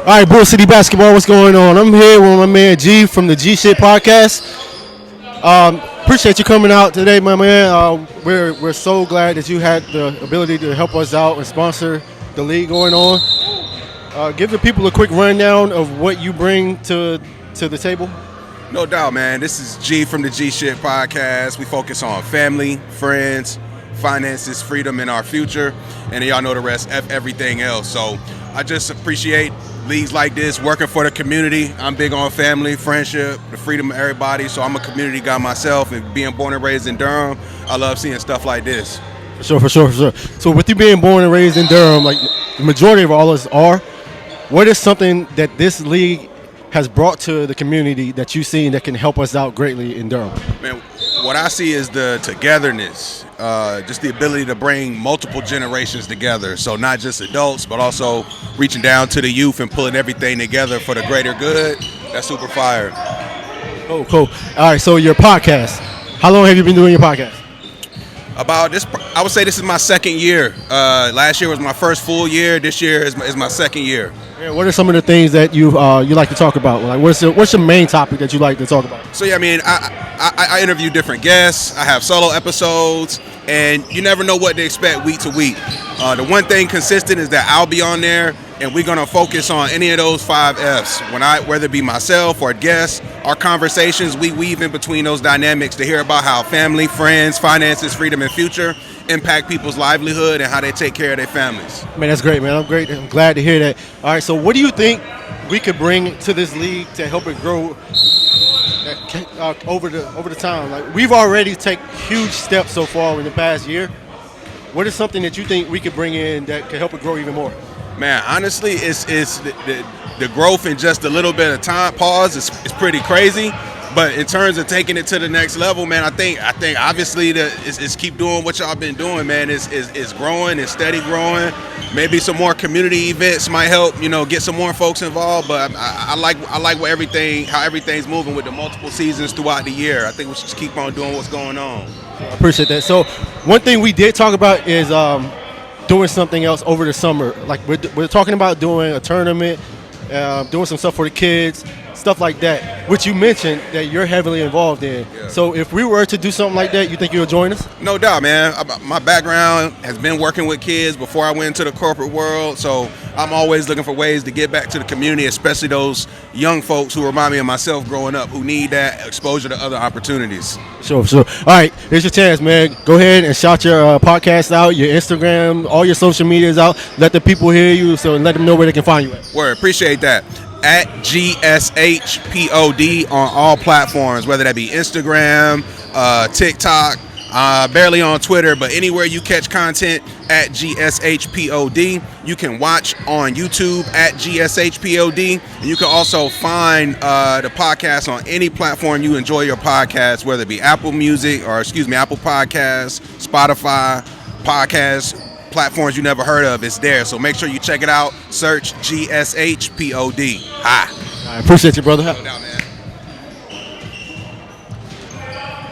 All right, Bull City Basketball, what's going on? I'm here with my man G from the G Shit Podcast. Appreciate you coming out today, my man. We're so glad that you had the ability to help us out and sponsor the league going on. Give the people a quick rundown of what you bring to the table. No doubt, man. This is G from the G Shit Podcast. We focus on family, friends, finances, freedom, and our future. And y'all know the rest, everything else. So I just appreciate leagues like this, working for the community. I'm big on family, friendship, the freedom of everybody. So I'm a community guy myself, and being born and raised in Durham, I love seeing stuff like this. For sure. So with you being born and raised in Durham, like the majority of all of us are, what is something that this league has brought to the community that you've seen that can help us out greatly in Durham? Man, what I see is the togetherness, just the ability to bring multiple generations together. So not just adults, but also reaching down to the youth and pulling everything together for the greater good. That's super fire. Cool. All right, so your podcast. How long have you been doing your podcast? About this, I would say this is my second year. Last year was my first full year. This year is my second year. Yeah, what are some of the things that you like to talk about? Like, what's your main topic that you like to talk about? So yeah, I mean, I interview different guests. I have solo episodes, and you never know what to expect week to week. The one thing consistent is that I'll be on there, and we're gonna focus on any of those 5 Fs. Whether it be myself or guests, our conversations, we weave in between those dynamics to hear about how family, friends, finances, freedom, and future impact people's livelihood and how they take care of their families. Man, that's great, man. I'm glad to hear that. All right, so what do you think we could bring to this league to help it grow over the time? Like, we've already taken huge steps so far in the past year. What is something that you think we could bring in that could help it grow even more? Man, honestly, it's the growth in just a little bit of time. It's pretty crazy. But in terms of taking it to the next level, man, I think obviously is keep doing what y'all been doing, man. It's growing, it's steady growing. Maybe some more community events might help, get some more folks involved. But I like how everything's moving with the multiple seasons throughout the year. I think we should just keep on doing what's going on. I appreciate that. So one thing we did talk about is doing something else over the summer. Like we're talking about doing a tournament, doing some stuff for the kids, stuff like that, which you mentioned that you're heavily involved in. Yeah. So if we were to do something like that, you think you'll join us? No doubt, man. My background has been working with kids before I went into the corporate world, so I'm always looking for ways to get back to the community, especially those young folks who remind me of myself growing up, who need that exposure to other opportunities. Sure. All right, here's your chance, man. Go ahead and shout your podcast out, your Instagram, all your social medias out. Let the people hear you, so let them know where they can find you at. Word, appreciate that. At GSHPOD on all platforms, whether that be Instagram, TikTok, barely on Twitter, but anywhere you catch content at GSHPOD. You can watch on YouTube at GSHPOD. And you can also find the podcast on any platform you enjoy your podcast, whether it be Apple Podcasts, Spotify, podcasts, platforms you never heard of. It's there, so make sure you check it out. Search GSHPOD. Hi. I appreciate you, brother. No doubt, man.